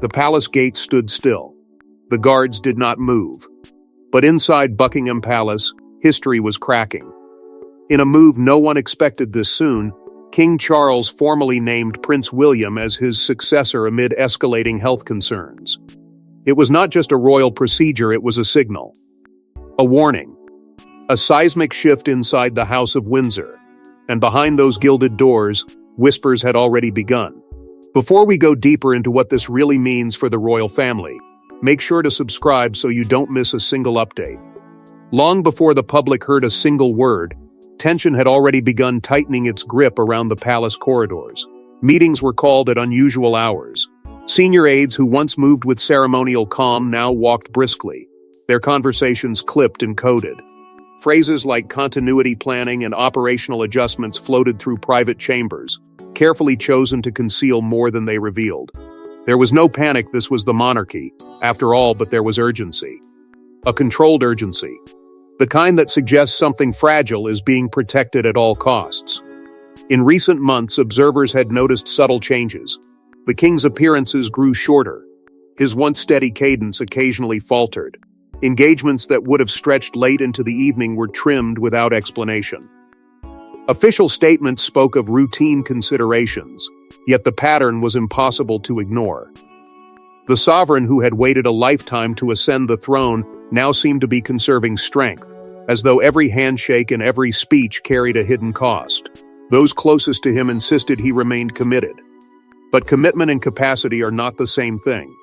The palace gates stood still. The guards did not move. But inside Buckingham Palace, history was cracking. In a move no one expected this soon, King Charles formally named Prince William as his successor amid escalating health concerns. It was not just a royal procedure, it was a signal. A warning. A seismic shift inside the House of Windsor. And behind those gilded doors, whispers had already begun. Before we go deeper into what this really means for the royal family, make sure to subscribe so you don't miss a single update. Long before the public heard a single word, tension had already begun tightening its grip around the palace corridors. Meetings were called at unusual hours. Senior aides who once moved with ceremonial calm now walked briskly, their conversations clipped and coded. Phrases like continuity planning and operational adjustments floated through private chambers, carefully chosen to conceal more than they revealed. There was no panic, this was the monarchy, after all, but there was urgency. A controlled urgency. The kind that suggests something fragile is being protected at all costs. In recent months, observers had noticed subtle changes. The king's appearances grew shorter. His once steady cadence occasionally faltered. Engagements that would have stretched late into the evening were trimmed without explanation. Official statements spoke of routine considerations, yet the pattern was impossible to ignore. The sovereign who had waited a lifetime to ascend the throne now seemed to be conserving strength, as though every handshake and every speech carried a hidden cost. Those closest to him insisted he remained committed. But commitment and capacity are not the same thing.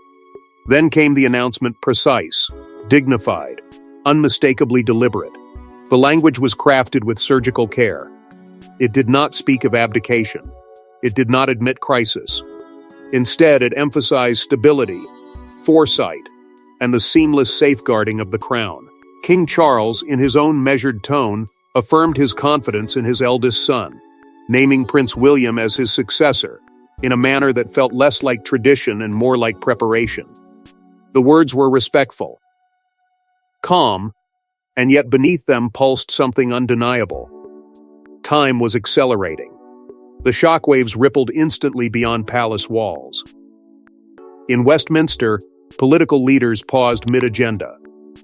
Then came the announcement, precise, dignified, unmistakably deliberate. The language was crafted with surgical care. It did not speak of abdication. It did not admit crisis. Instead, it emphasized stability, foresight, and the seamless safeguarding of the crown. King Charles, in his own measured tone, affirmed his confidence in his eldest son, naming Prince William as his successor, in a manner that felt less like tradition and more like preparation. The words were respectful, calm, and yet beneath them pulsed something undeniable. Time was accelerating. The shockwaves rippled instantly beyond palace walls. In Westminster, political leaders paused mid-agenda.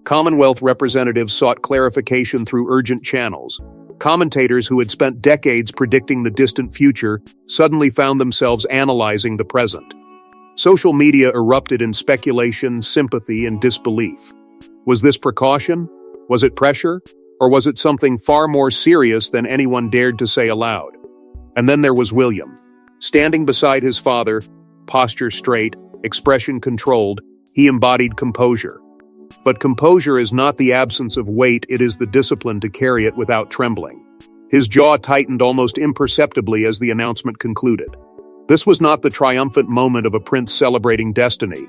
Commonwealth representatives sought clarification through urgent channels. Commentators who had spent decades predicting the distant future suddenly found themselves analyzing the present. Social media erupted in speculation, sympathy, and disbelief. Was this precaution? Was it pressure? Or was it something far more serious than anyone dared to say aloud? And then there was William. Standing beside his father, posture straight, expression controlled, he embodied composure. But composure is not the absence of weight, it is the discipline to carry it without trembling. His jaw tightened almost imperceptibly as the announcement concluded. This was not the triumphant moment of a prince celebrating destiny.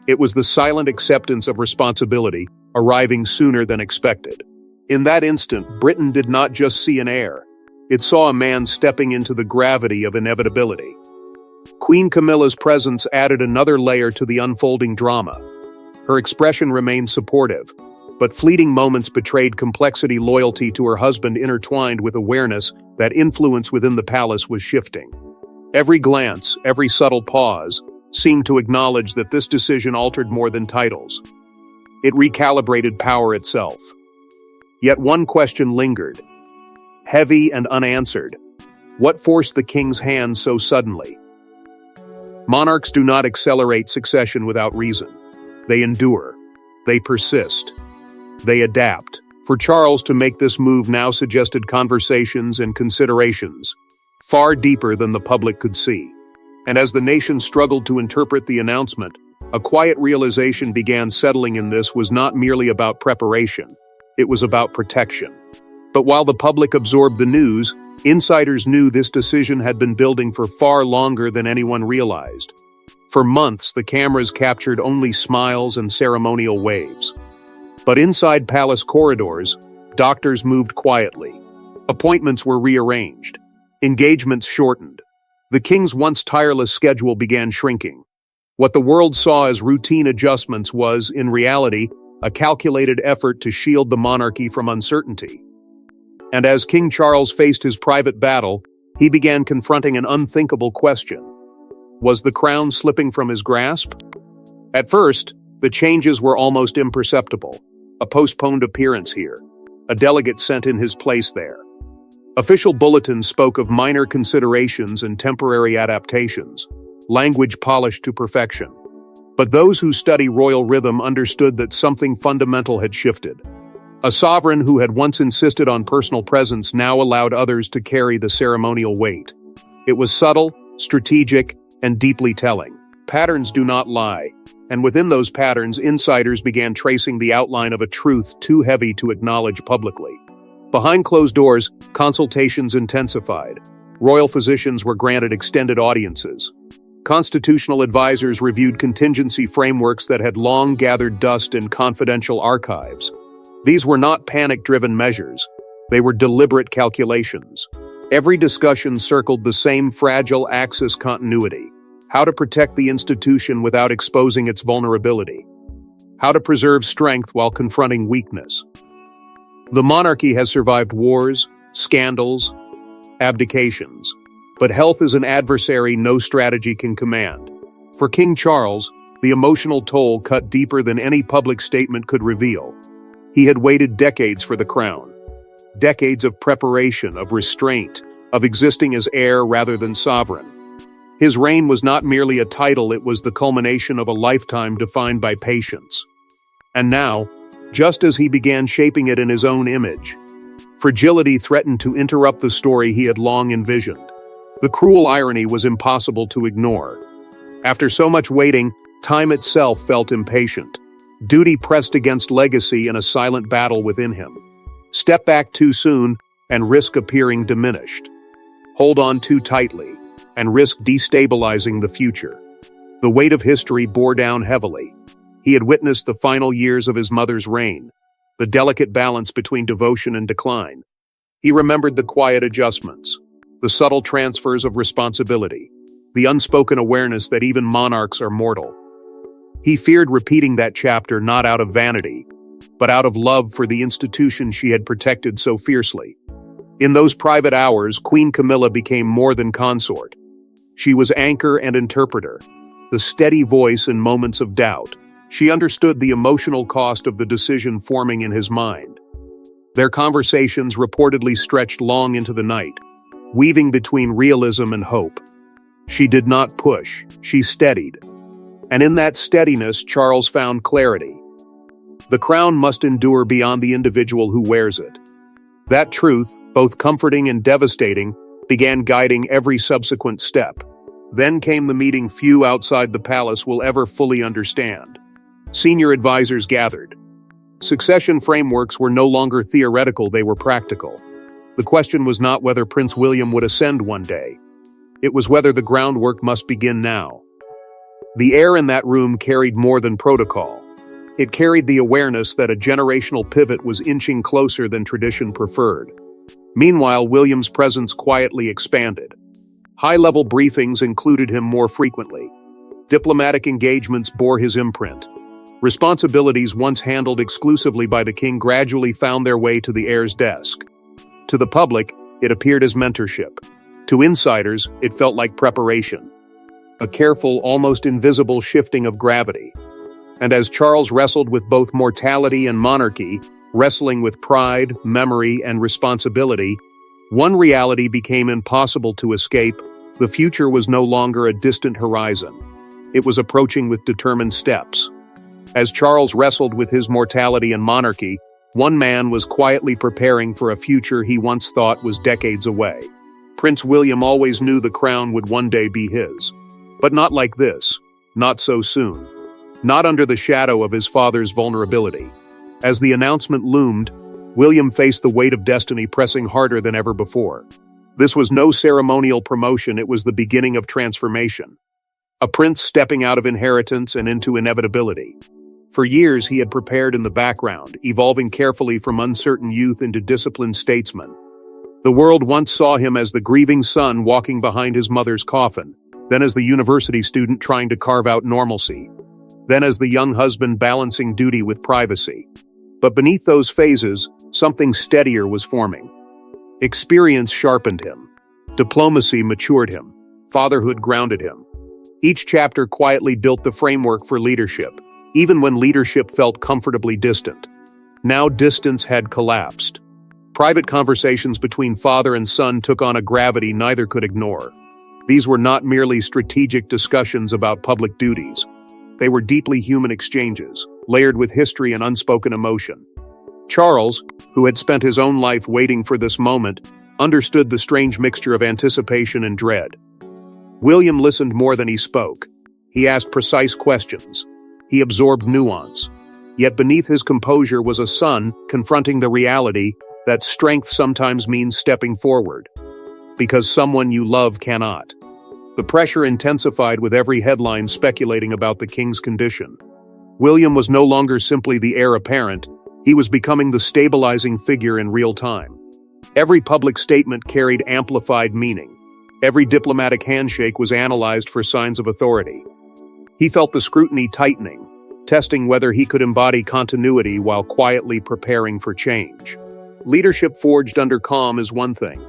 It was the silent acceptance of responsibility, arriving sooner than expected. In that instant, Britain did not just see an heir. It saw a man stepping into the gravity of inevitability. Queen Camilla's presence added another layer to the unfolding drama. Her expression remained supportive, but fleeting moments betrayed complexity. Loyalty to her husband intertwined with awareness that influence within the palace was shifting. Every glance, every subtle pause, seemed to acknowledge that this decision altered more than titles. It recalibrated power itself. Yet one question lingered, heavy and unanswered. What forced the king's hand so suddenly? Monarchs do not accelerate succession without reason. They endure. They persist. They adapt. For Charles to make this move now suggested conversations and considerations, far deeper than the public could see. And as the nation struggled to interpret the announcement, a quiet realization began settling in. This was not merely about preparation. It was about protection. But while the public absorbed the news, insiders knew this decision had been building for far longer than anyone realized. For months, the cameras captured only smiles and ceremonial waves. But inside palace corridors, doctors moved quietly. Appointments were rearranged. Engagements shortened. The king's once tireless schedule began shrinking. What the world saw as routine adjustments was, in reality, a calculated effort to shield the monarchy from uncertainty. And as King Charles faced his private battle, he began confronting an unthinkable question. Was the crown slipping from his grasp? At first, the changes were almost imperceptible. A postponed appearance here. A delegate sent in his place there. Official bulletins spoke of minor considerations and temporary adaptations, language polished to perfection. But those who study royal rhythm understood that something fundamental had shifted. A sovereign who had once insisted on personal presence now allowed others to carry the ceremonial weight. It was subtle, strategic, and deeply telling. Patterns do not lie, and within those patterns, insiders began tracing the outline of a truth too heavy to acknowledge publicly. Behind closed doors, consultations intensified. Royal physicians were granted extended audiences. Constitutional advisors reviewed contingency frameworks that had long gathered dust in confidential archives. These were not panic-driven measures. They were deliberate calculations. Every discussion circled the same fragile axis continuity: how to protect the institution without exposing its vulnerability, how to preserve strength while confronting weakness. The monarchy has survived wars, scandals, abdications, but health is an adversary no strategy can command. For King Charles, the emotional toll cut deeper than any public statement could reveal. He had waited decades for the crown. Decades of preparation, of restraint, of existing as heir rather than sovereign. His reign was not merely a title, it was the culmination of a lifetime defined by patience. And now, just as he began shaping it in his own image, fragility threatened to interrupt the story he had long envisioned. The cruel irony was impossible to ignore. After so much waiting, time itself felt impatient. Duty pressed against legacy in a silent battle within him. Step back too soon, and risk appearing diminished. Hold on too tightly, and risk destabilizing the future. The weight of history bore down heavily. He had witnessed the final years of his mother's reign, the delicate balance between devotion and decline. He remembered the quiet adjustments, the subtle transfers of responsibility, the unspoken awareness that even monarchs are mortal. He feared repeating that chapter not out of vanity, but out of love for the institution she had protected so fiercely. In those private hours, Queen Camilla became more than consort. She was anchor and interpreter, the steady voice in moments of doubt. She understood the emotional cost of the decision forming in his mind. Their conversations reportedly stretched long into the night, weaving between realism and hope. She did not push, she steadied. And in that steadiness, Charles found clarity. The crown must endure beyond the individual who wears it. That truth, both comforting and devastating, began guiding every subsequent step. Then came the meeting few outside the palace will ever fully understand. Senior advisors gathered. Succession frameworks were no longer theoretical, they were practical. The question was not whether Prince William would ascend one day. It was whether the groundwork must begin now. The air in that room carried more than protocol. It carried the awareness that a generational pivot was inching closer than tradition preferred. Meanwhile, William's presence quietly expanded. High-level briefings included him more frequently. Diplomatic engagements bore his imprint. Responsibilities once handled exclusively by the king gradually found their way to the heir's desk. To the public, it appeared as mentorship. To insiders, it felt like preparation. A careful, almost invisible shifting of gravity. And as Charles wrestled with both mortality and monarchy, wrestling with pride, memory, and responsibility, one reality became impossible to escape: the future was no longer a distant horizon. It was approaching with determined steps. As Charles wrestled with his mortality and monarchy, one man was quietly preparing for a future he once thought was decades away. Prince William always knew the crown would one day be his. But not like this, not so soon. Not under the shadow of his father's vulnerability. As the announcement loomed, William faced the weight of destiny pressing harder than ever before. This was no ceremonial promotion, it was the beginning of transformation. A prince stepping out of inheritance and into inevitability. For years he had prepared in the background, evolving carefully from uncertain youth into disciplined statesman. The world once saw him as the grieving son walking behind his mother's coffin, then as the university student trying to carve out normalcy, then as the young husband balancing duty with privacy. But beneath those phases, something steadier was forming. Experience sharpened him. Diplomacy matured him. Fatherhood grounded him. Each chapter quietly built the framework for leadership, even when leadership felt comfortably distant. Now distance had collapsed. Private conversations between father and son took on a gravity neither could ignore. These were not merely strategic discussions about public duties. They were deeply human exchanges, layered with history and unspoken emotion. Charles, who had spent his own life waiting for this moment, understood the strange mixture of anticipation and dread. William listened more than he spoke. He asked precise questions. He absorbed nuance. Yet beneath his composure was a son confronting the reality that strength sometimes means stepping forward, because someone you love cannot. The pressure intensified with every headline speculating about the king's condition. William was no longer simply the heir apparent, he was becoming the stabilizing figure in real time. Every public statement carried amplified meaning. Every diplomatic handshake was analyzed for signs of authority. He felt the scrutiny tightening, testing whether he could embody continuity while quietly preparing for change. Leadership forged under calm is one thing.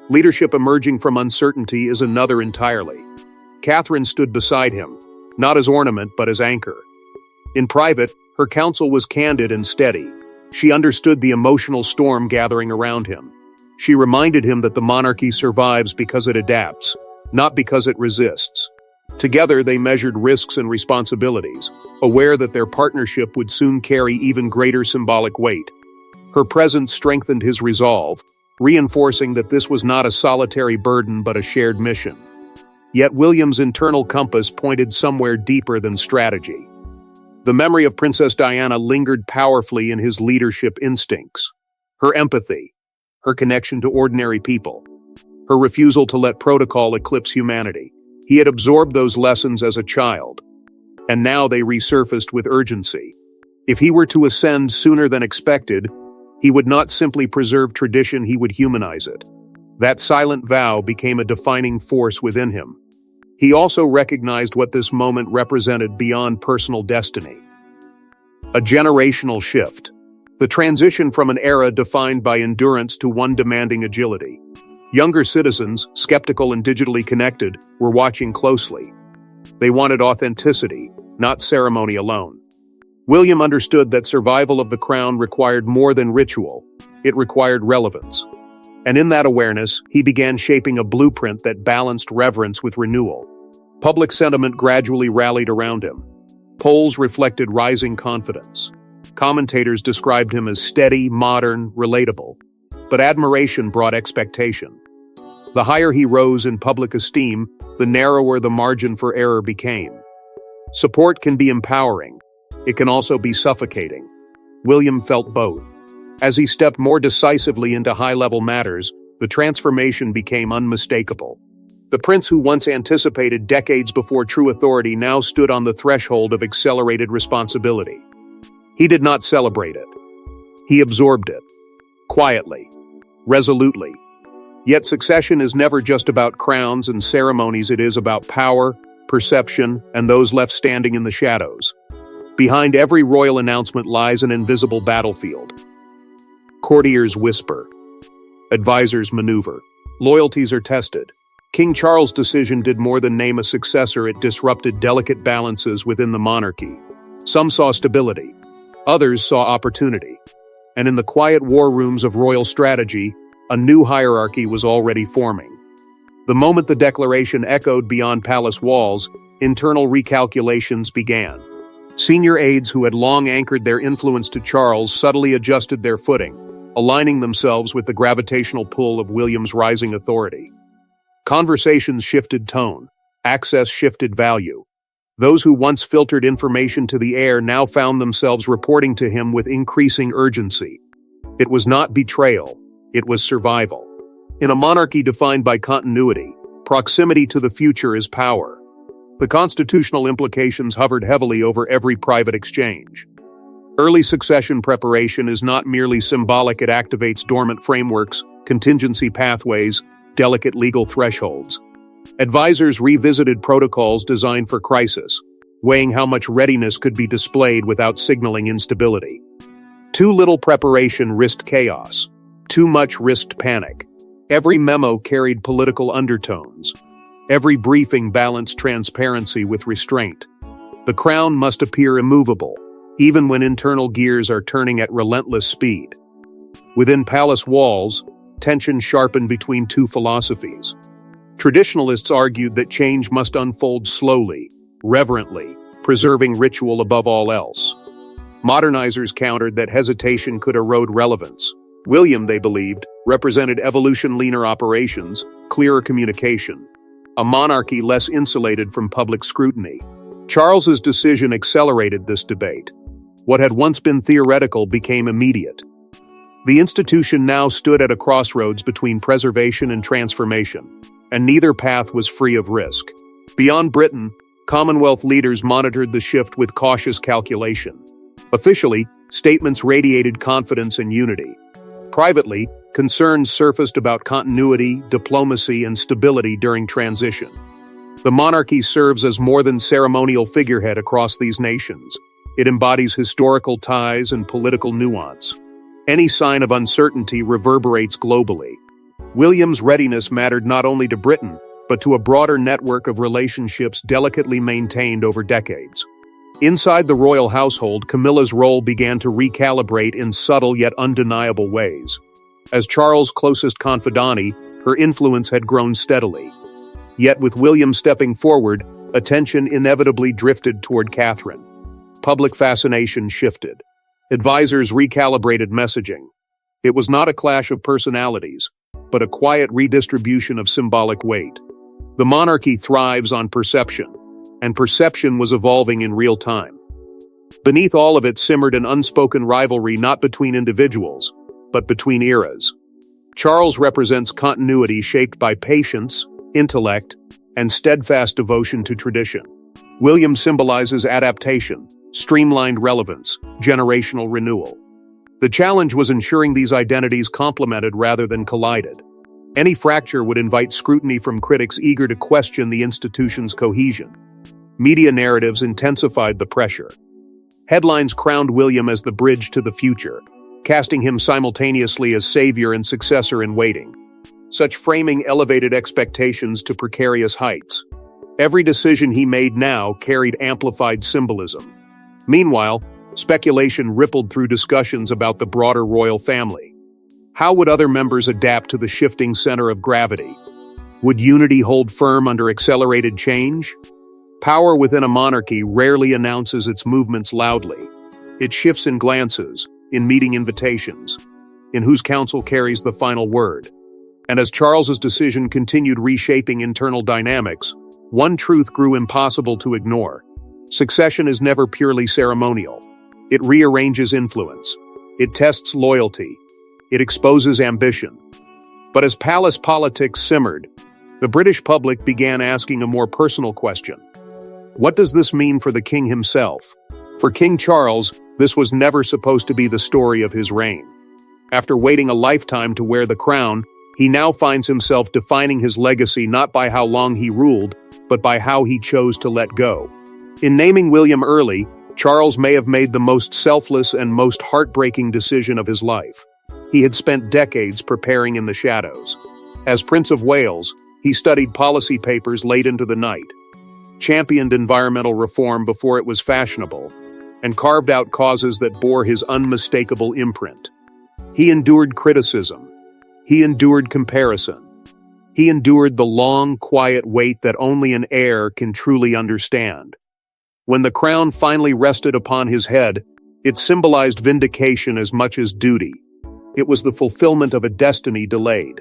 Leadership emerging from uncertainty is another entirely. Catherine stood beside him, not as ornament but as anchor. In private, her counsel was candid and steady. She understood the emotional storm gathering around him. She reminded him that the monarchy survives because it adapts, not because it resists. Together they measured risks and responsibilities, aware that their partnership would soon carry even greater symbolic weight. Her presence strengthened his resolve, reinforcing that this was not a solitary burden but a shared mission. Yet William's internal compass pointed somewhere deeper than strategy. The memory of Princess Diana lingered powerfully in his leadership instincts. Her empathy, her connection to ordinary people, her refusal to let protocol eclipse humanity. He had absorbed those lessons as a child, and now they resurfaced with urgency. If he were to ascend sooner than expected, he would not simply preserve tradition, he would humanize it. That silent vow became a defining force within him. He also recognized what this moment represented beyond personal destiny. A generational shift. The transition from an era defined by endurance to one demanding agility. Younger citizens, skeptical and digitally connected, were watching closely. They wanted authenticity, not ceremony alone. William understood that survival of the crown required more than ritual. It required relevance. And in that awareness, he began shaping a blueprint that balanced reverence with renewal. Public sentiment gradually rallied around him. Polls reflected rising confidence. Commentators described him as steady, modern, relatable. But admiration brought expectation. The higher he rose in public esteem, the narrower the margin for error became. Support can be empowering. It can also be suffocating. William felt both. As he stepped more decisively into high-level matters, the transformation became unmistakable. The prince who once anticipated decades before true authority now stood on the threshold of accelerated responsibility. He did not celebrate it. He absorbed it. Quietly. Resolutely. Yet succession is never just about crowns and ceremonies, it is about power, perception, and those left standing in the shadows. Behind every royal announcement lies an invisible battlefield. Courtiers whisper. Advisors maneuver. Loyalties are tested. King Charles' decision did more than name a successor, it disrupted delicate balances within the monarchy. Some saw stability. Others saw opportunity. And in the quiet war rooms of royal strategy, a new hierarchy was already forming. The moment the declaration echoed beyond palace walls, internal recalculations began. Senior aides who had long anchored their influence to Charles subtly adjusted their footing, aligning themselves with the gravitational pull of William's rising authority. Conversations shifted tone. Access shifted value. Those who once filtered information to the heir now found themselves reporting to him with increasing urgency. It was not betrayal. It was survival. In a monarchy defined by continuity, proximity to the future is power. The constitutional implications hovered heavily over every private exchange. Early succession preparation is not merely symbolic, it activates dormant frameworks, contingency pathways, delicate legal thresholds. Advisors revisited protocols designed for crisis, weighing how much readiness could be displayed without signaling instability. Too little preparation risked chaos. Too much risked panic. Every memo carried political undertones. Every briefing balanced transparency with restraint. The crown must appear immovable, even when internal gears are turning at relentless speed. Within palace walls, tension sharpened between two philosophies. Traditionalists argued that change must unfold slowly, reverently, preserving ritual above all else. Modernizers countered that hesitation could erode relevance. William, they believed, represented evolution, leaner operations, clearer communication, a monarchy less insulated from public scrutiny. Charles's decision accelerated this debate. What had once been theoretical became immediate. The institution now stood at a crossroads between preservation and transformation, and neither path was free of risk. Beyond Britain, Commonwealth leaders monitored the shift with cautious calculation. Officially, statements radiated confidence and unity. Privately, concerns surfaced about continuity, diplomacy, and stability during transition. The monarchy serves as more than ceremonial figurehead across these nations. It embodies historical ties and political nuance. Any sign of uncertainty reverberates globally. William's readiness mattered not only to Britain, but to a broader network of relationships delicately maintained over decades. Inside the royal household, Camilla's role began to recalibrate in subtle yet undeniable ways. As Charles' closest confidante, her influence had grown steadily. Yet with William stepping forward, attention inevitably drifted toward Catherine. Public fascination shifted. Advisors recalibrated messaging. It was not a clash of personalities, but a quiet redistribution of symbolic weight. The monarchy thrives on perception, and perception was evolving in real time. Beneath all of it simmered an unspoken rivalry not between individuals, but between eras. Charles represents continuity shaped by patience, intellect, and steadfast devotion to tradition. William symbolizes adaptation, streamlined relevance, generational renewal. The challenge was ensuring these identities complemented rather than collided. Any fracture would invite scrutiny from critics eager to question the institution's cohesion. Media narratives intensified the pressure. Headlines crowned William as the bridge to the future, casting him simultaneously as savior and successor in waiting. Such framing elevated expectations to precarious heights. Every decision he made now carried amplified symbolism. Meanwhile, speculation rippled through discussions about the broader royal family. How would other members adapt to the shifting center of gravity? Would unity hold firm under accelerated change? Power within a monarchy rarely announces its movements loudly. It shifts in glances, in meeting invitations, in whose counsel carries the final word. And as Charles's decision continued reshaping internal dynamics, one truth grew impossible to ignore. Succession is never purely ceremonial. It rearranges influence. It tests loyalty. It exposes ambition. But as palace politics simmered, the British public began asking a more personal question. What does this mean for the king himself? For King Charles, this was never supposed to be the story of his reign. After waiting a lifetime to wear the crown, he now finds himself defining his legacy not by how long he ruled, but by how he chose to let go. In naming William early, Charles may have made the most selfless and most heartbreaking decision of his life. He had spent decades preparing in the shadows. As Prince of Wales, he studied policy papers late into the night, championed environmental reform before it was fashionable, and carved out causes that bore his unmistakable imprint. He endured criticism. He endured comparison. He endured the long, quiet wait that only an heir can truly understand. When the crown finally rested upon his head, it symbolized vindication as much as duty. It was the fulfillment of a destiny delayed.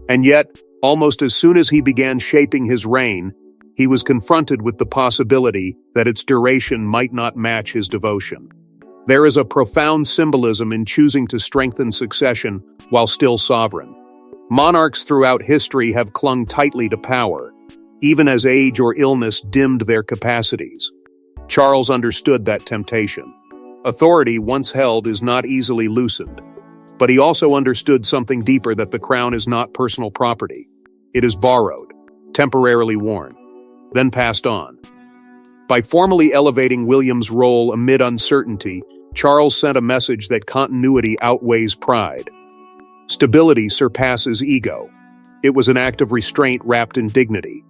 And yet, almost as soon as he began shaping his reign, he was confronted with the possibility that its duration might not match his devotion. There is a profound symbolism in choosing to strengthen succession while still sovereign. Monarchs throughout history have clung tightly to power, even as age or illness dimmed their capacities. Charles understood that temptation. Authority once held is not easily loosened. But he also understood something deeper, that the crown is not personal property. It is borrowed, temporarily worn, then passed on. By formally elevating William's role amid uncertainty, Charles sent a message that continuity outweighs pride. Stability surpasses ego. It was an act of restraint wrapped in dignity.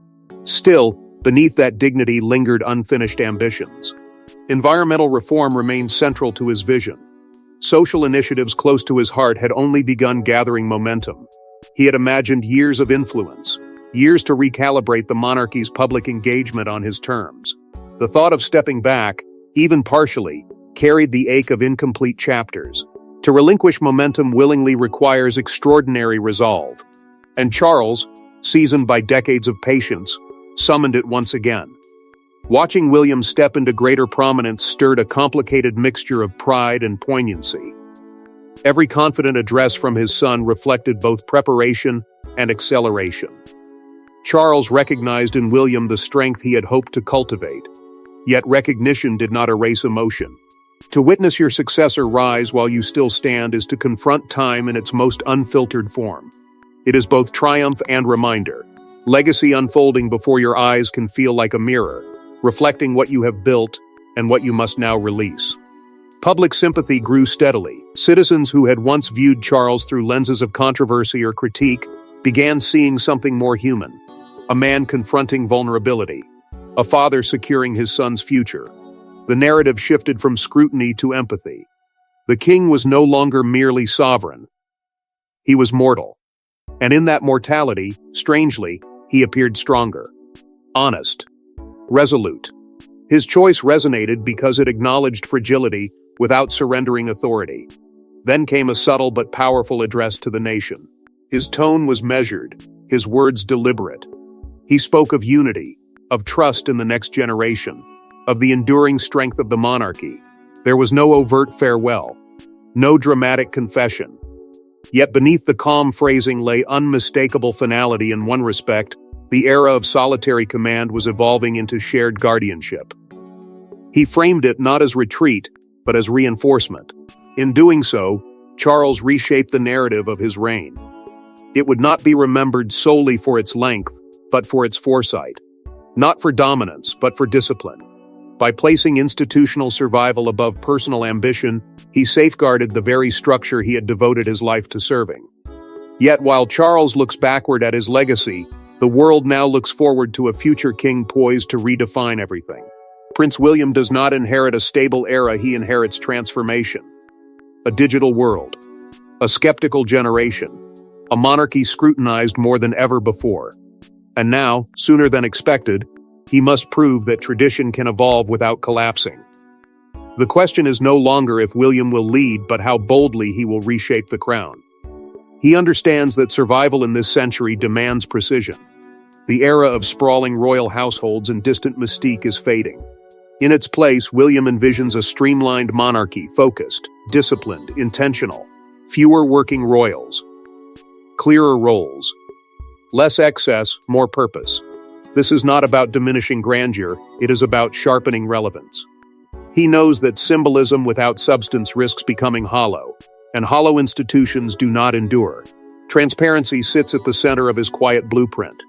Still, beneath that dignity lingered unfinished ambitions. Environmental reform remained central to his vision. Social initiatives close to his heart had only begun gathering momentum. He had imagined years of influence, years to recalibrate the monarchy's public engagement on his terms. The thought of stepping back, even partially, carried the ache of incomplete chapters. To relinquish momentum willingly requires extraordinary resolve. And Charles, seasoned by decades of patience, summoned it once again. Watching William step into greater prominence stirred a complicated mixture of pride and poignancy. Every confident address from his son reflected both preparation and acceleration. Charles recognized in William the strength he had hoped to cultivate. Yet recognition did not erase emotion. To witness your successor rise while you still stand is to confront time in its most unfiltered form. It is both triumph and reminder. Legacy unfolding before your eyes can feel like a mirror, reflecting what you have built and what you must now release. Public sympathy grew steadily. Citizens who had once viewed Charles through lenses of controversy or critique began seeing something more human. A man confronting vulnerability. A father securing his son's future. The narrative shifted from scrutiny to empathy. The king was no longer merely sovereign. He was mortal. And in that mortality, strangely, he appeared stronger. Honest. Resolute. His choice resonated because it acknowledged fragility without surrendering authority. Then came a subtle but powerful address to the nation. His tone was measured, his words deliberate. He spoke of unity, of trust in the next generation, of the enduring strength of the monarchy. There was no overt farewell, no dramatic confession. Yet beneath the calm phrasing lay unmistakable finality. In one respect, the era of solitary command was evolving into shared guardianship. He framed it not as retreat, but as reinforcement. In doing so, Charles reshaped the narrative of his reign. It would not be remembered solely for its length, but for its foresight. Not for dominance, but for discipline. By placing institutional survival above personal ambition, he safeguarded the very structure he had devoted his life to serving. Yet while Charles looks backward at his legacy, the world now looks forward to a future king poised to redefine everything. Prince William does not inherit a stable era, he inherits transformation. A digital world. A skeptical generation. A monarchy scrutinized more than ever before. And now, sooner than expected, he must prove that tradition can evolve without collapsing. The question is no longer if William will lead, but how boldly he will reshape the crown. He understands that survival in this century demands precision. The era of sprawling royal households and distant mystique is fading. In its place, William envisions a streamlined monarchy, focused, disciplined, intentional. Fewer working royals. Clearer roles. Less excess, more purpose. This is not about diminishing grandeur, it is about sharpening relevance. He knows that symbolism without substance risks becoming hollow, and hollow institutions do not endure. Transparency sits at the center of his quiet blueprint.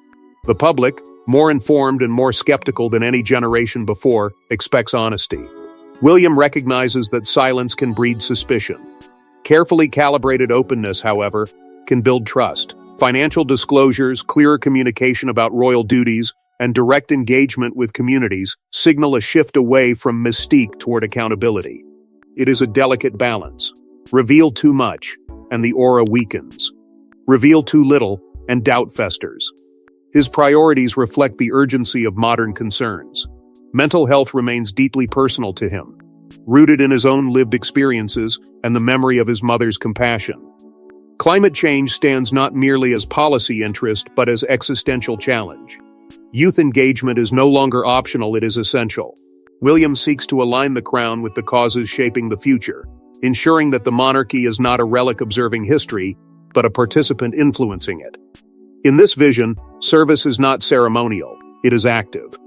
The public, more informed and more skeptical than any generation before, expects honesty. William recognizes that silence can breed suspicion. Carefully calibrated openness, however, can build trust. Financial disclosures, clearer communication about royal duties, and direct engagement with communities signal a shift away from mystique toward accountability. It is a delicate balance. Reveal too much, and the aura weakens. Reveal too little, and doubt festers. His priorities reflect the urgency of modern concerns. Mental health remains deeply personal to him, rooted in his own lived experiences and the memory of his mother's compassion. Climate change stands not merely as policy interest, but as existential challenge. Youth engagement is no longer optional, it is essential. William seeks to align the crown with the causes shaping the future, ensuring that the monarchy is not a relic observing history, but a participant influencing it. In this vision, service is not ceremonial, it is active.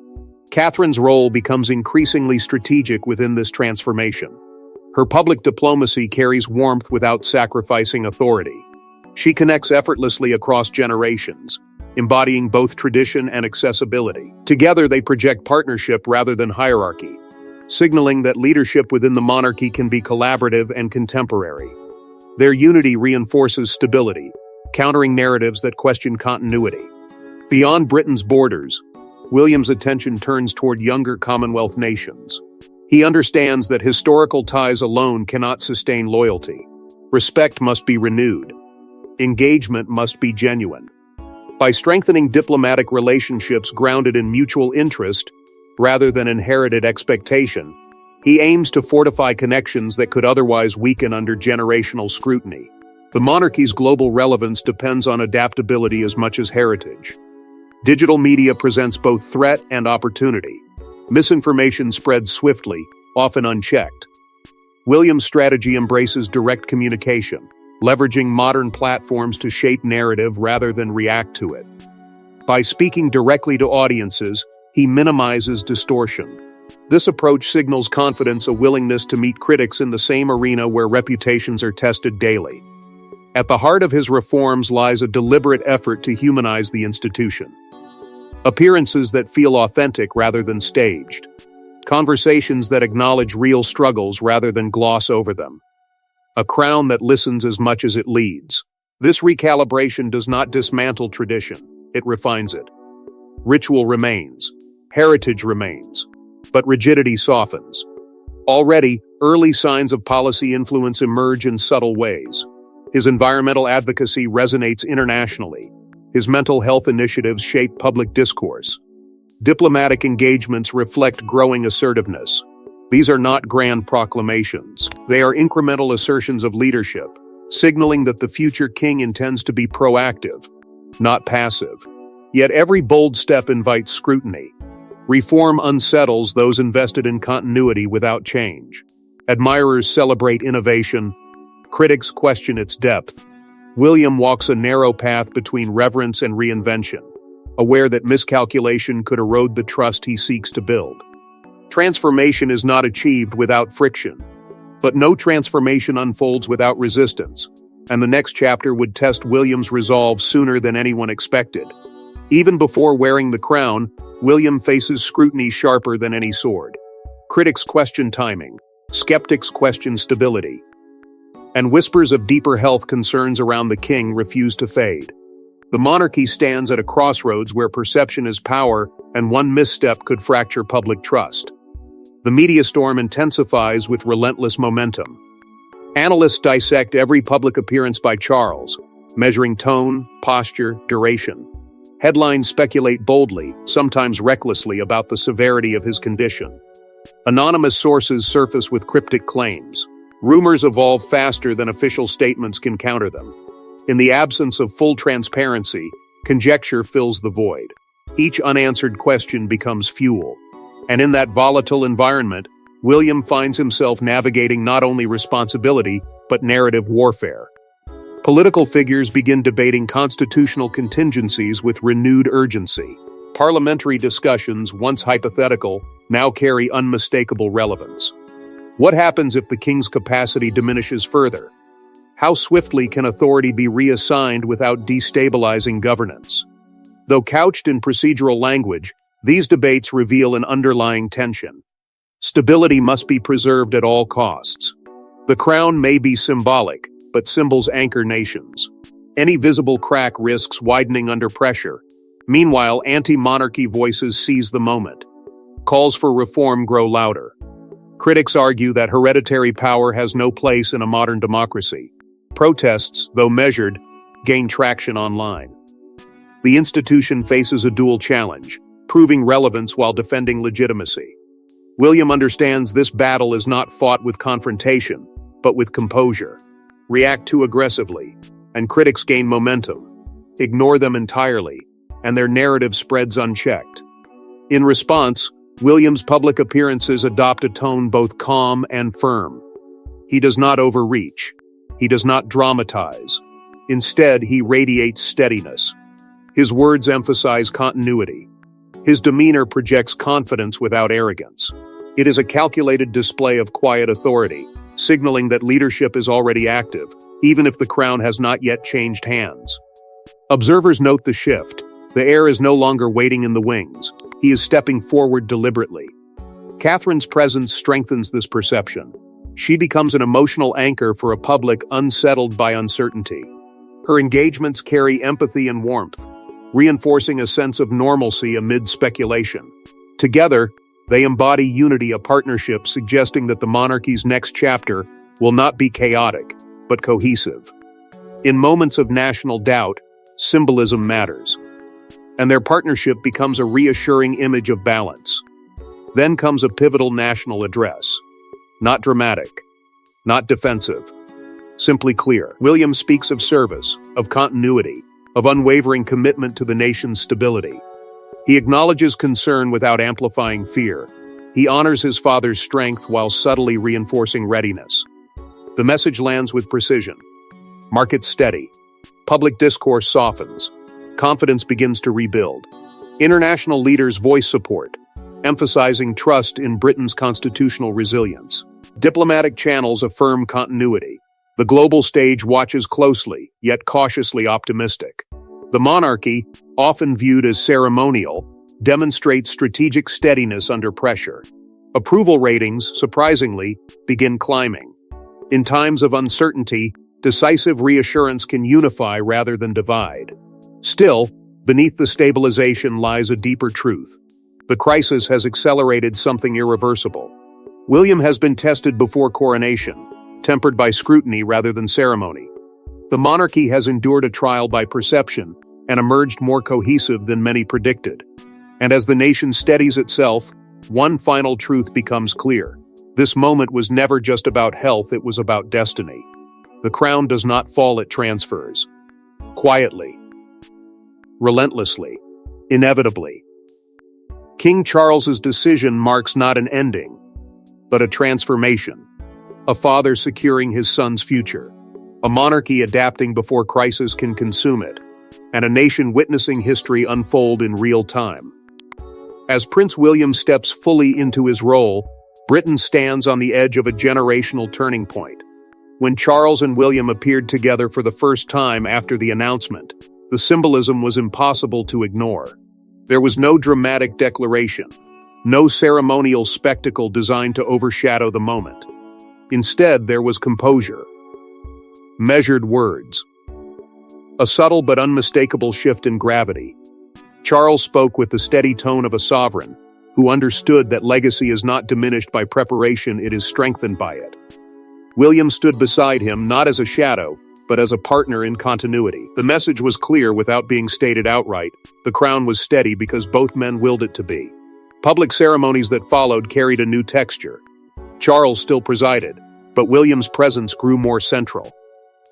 Catherine's role becomes increasingly strategic within this transformation. Her public diplomacy carries warmth without sacrificing authority. She connects effortlessly across generations, embodying both tradition and accessibility. Together, they project partnership rather than hierarchy, signaling that leadership within the monarchy can be collaborative and contemporary. Their unity reinforces stability, countering narratives that question continuity. Beyond Britain's borders, William's attention turns toward younger Commonwealth nations. He understands that historical ties alone cannot sustain loyalty. Respect must be renewed. Engagement must be genuine. By strengthening diplomatic relationships grounded in mutual interest, rather than inherited expectation, he aims to fortify connections that could otherwise weaken under generational scrutiny. The monarchy's global relevance depends on adaptability as much as heritage. Digital media presents both threat and opportunity. Misinformation spreads swiftly, often unchecked. William's strategy embraces direct communication, leveraging modern platforms to shape narrative rather than react to it. By speaking directly to audiences, he minimizes distortion. This approach signals confidence, a willingness to meet critics in the same arena where reputations are tested daily. At the heart of his reforms lies a deliberate effort to humanize the institution. Appearances that feel authentic rather than staged. Conversations that acknowledge real struggles rather than gloss over them. A crown that listens as much as it leads. This recalibration does not dismantle tradition, it refines it. Ritual remains, heritage remains, but rigidity softens. Already, early signs of policy influence emerge in subtle ways. His environmental advocacy resonates internationally. His mental health initiatives shape public discourse. Diplomatic engagements reflect growing assertiveness. These are not grand proclamations. They are incremental assertions of leadership, signaling that the future king intends to be proactive, not passive. Yet every bold step invites scrutiny. Reform unsettles those invested in continuity without change. Admirers celebrate innovation. Critics question its depth. William walks a narrow path between reverence and reinvention, aware that miscalculation could erode the trust he seeks to build. Transformation is not achieved without friction, but no transformation unfolds without resistance, and the next chapter would test William's resolve sooner than anyone expected. Even before wearing the crown, William faces scrutiny sharper than any sword. Critics question timing, skeptics question stability, and whispers of deeper health concerns around the king refuse to fade. The monarchy stands at a crossroads where perception is power, and one misstep could fracture public trust. The media storm intensifies with relentless momentum. Analysts dissect every public appearance by Charles, measuring tone, posture, duration. Headlines speculate boldly, sometimes recklessly, about the severity of his condition. Anonymous sources surface with cryptic claims. Rumors evolve faster than official statements can counter them. In the absence of full transparency, conjecture fills the void. Each unanswered question becomes fuel. And in that volatile environment, William finds himself navigating not only responsibility, but narrative warfare. Political figures begin debating constitutional contingencies with renewed urgency. Parliamentary discussions, once hypothetical, now carry unmistakable relevance. What happens if the king's capacity diminishes further? How swiftly can authority be reassigned without destabilizing governance? Though couched in procedural language, these debates reveal an underlying tension. Stability must be preserved at all costs. The crown may be symbolic, but symbols anchor nations. Any visible crack risks widening under pressure. Meanwhile, anti-monarchy voices seize the moment. Calls for reform grow louder. Critics argue that hereditary power has no place in a modern democracy. Protests, though measured, gain traction online. The institution faces a dual challenge, proving relevance while defending legitimacy. William understands this battle is not fought with confrontation, but with composure. React too aggressively, and critics gain momentum. Ignore them entirely, and their narrative spreads unchecked. In response, William's public appearances adopt a tone both calm and firm. He does not overreach. He does not dramatize. Instead, he radiates steadiness. His words emphasize continuity. His demeanor projects confidence without arrogance. It is a calculated display of quiet authority, signaling that leadership is already active, even if the crown has not yet changed hands. Observers note the shift. The heir is no longer waiting in the wings. He is stepping forward deliberately. Catherine's presence strengthens this perception. She becomes an emotional anchor for a public unsettled by uncertainty. Her engagements carry empathy and warmth. reinforcing a sense of normalcy amid speculation. Together, they embody unity, a partnership suggesting that the monarchy's next chapter will not be chaotic, but cohesive. In moments of national doubt, symbolism matters, and their partnership becomes a reassuring image of balance. Then comes a pivotal national address. Not dramatic, not defensive, simply clear. William speaks of service, of continuity, of unwavering commitment to the nation's stability. He acknowledges concern without amplifying fear. He honors his father's strength while subtly reinforcing readiness. The message lands with precision. Markets steady. Public discourse softens. Confidence begins to rebuild. International leaders voice support, emphasizing trust in Britain's constitutional resilience. Diplomatic channels affirm continuity. The global stage watches closely, yet cautiously optimistic. The monarchy, often viewed as ceremonial, demonstrates strategic steadiness under pressure. Approval ratings, surprisingly, begin climbing. In times of uncertainty, decisive reassurance can unify rather than divide. Still, beneath the stabilization lies a deeper truth. The crisis has accelerated something irreversible. William has been tested before coronation, tempered by scrutiny rather than ceremony. The monarchy has endured a trial by perception and emerged more cohesive than many predicted. And as the nation steadies itself, one final truth becomes clear. This moment was never just about health, it was about destiny. The crown does not fall, it transfers. Quietly. Relentlessly. Inevitably. King Charles's decision marks not an ending, but a transformation. A father securing his son's future. A monarchy adapting before crisis can consume it. And a nation witnessing history unfold in real time. As Prince William steps fully into his role, Britain stands on the edge of a generational turning point. When Charles and William appeared together for the first time after the announcement, the symbolism was impossible to ignore. There was no dramatic declaration, no ceremonial spectacle designed to overshadow the moment. Instead, there was composure. Measured words. A subtle but unmistakable shift in gravity. Charles spoke with the steady tone of a sovereign, who understood that legacy is not diminished by preparation, it is strengthened by it. William stood beside him not as a shadow, but as a partner in continuity. The message was clear without being stated outright. The crown was steady because both men willed it to be. Public ceremonies that followed carried a new texture. Charles still presided, but William's presence grew more central.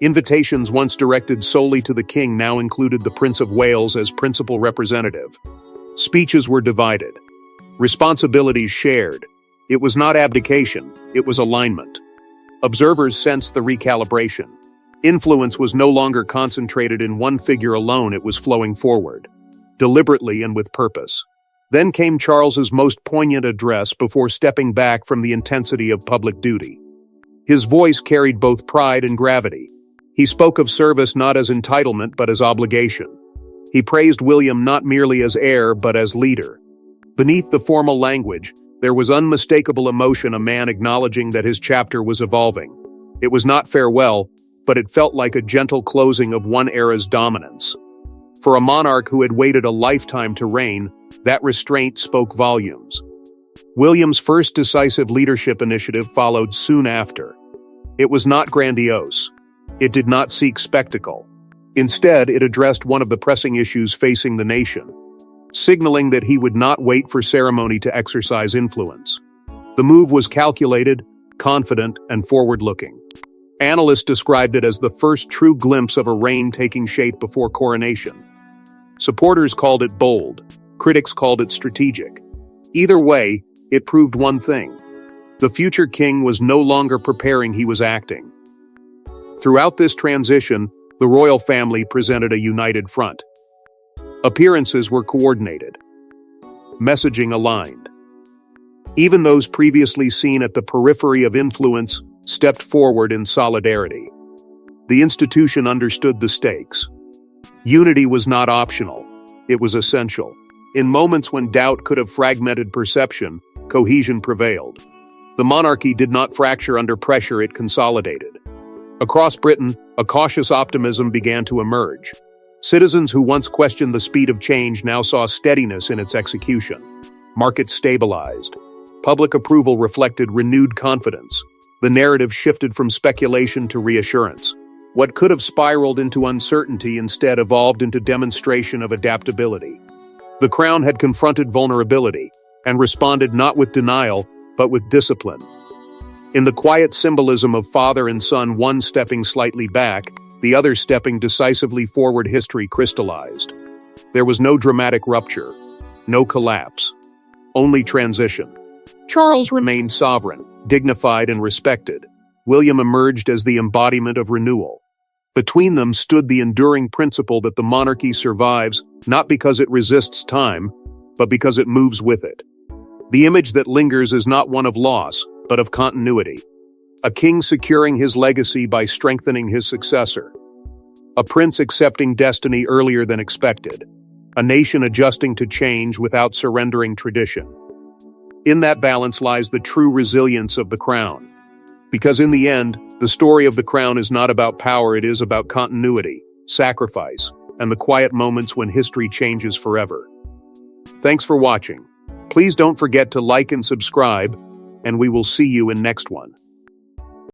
Invitations once directed solely to the king now included the Prince of Wales as principal representative. Speeches were divided. Responsibilities shared. It was not abdication, it was alignment. Observers sensed the recalibration. Influence was no longer concentrated in one figure alone, it was flowing forward, deliberately and with purpose. Then came Charles's most poignant address before stepping back from the intensity of public duty. His voice carried both pride and gravity. He spoke of service not as entitlement but as obligation. He praised William not merely as heir but as leader. Beneath the formal language, there was unmistakable emotion, a man acknowledging that his chapter was evolving. It was not farewell, but it felt like a gentle closing of one era's dominance. For a monarch who had waited a lifetime to reign, that restraint spoke volumes. William's first decisive leadership initiative followed soon after. It was not grandiose. It did not seek spectacle. Instead, it addressed one of the pressing issues facing the nation, signaling that he would not wait for ceremony to exercise influence. The move was calculated, confident, and forward-looking. Analysts described it as the first true glimpse of a reign taking shape before coronation. Supporters called it bold. Critics called it strategic. Either way, it proved one thing. The future king was no longer preparing, he was acting. Throughout this transition, the royal family presented a united front. Appearances were coordinated. Messaging aligned. Even those previously seen at the periphery of influence stepped forward in solidarity. The institution understood the stakes. Unity was not optional. It was essential. In moments when doubt could have fragmented perception, cohesion prevailed. The monarchy did not fracture under pressure, it consolidated. Across Britain, a cautious optimism began to emerge. Citizens who once questioned the speed of change now saw steadiness in its execution. Markets stabilized. Public approval reflected renewed confidence. The narrative shifted from speculation to reassurance. What could have spiraled into uncertainty instead evolved into demonstration of adaptability. The crown had confronted vulnerability and responded not with denial, but with discipline. In the quiet symbolism of father and son, one stepping slightly back, the other stepping decisively forward, history crystallized. There was no dramatic rupture, no collapse, only transition. Charles remained sovereign, dignified and respected. William emerged as the embodiment of renewal. Between them stood the enduring principle that the monarchy survives not because it resists time, but because it moves with it. The image that lingers is not one of loss, but of continuity. A king securing his legacy by strengthening his successor. A prince accepting destiny earlier than expected. A nation adjusting to change without surrendering tradition. In that balance lies the true resilience of the crown. Because in the end, the story of the crown is not about power, it is about continuity, sacrifice, and the quiet moments when history changes forever. Thanks for watching. Please don't forget to like and subscribe, and we will see you in next one.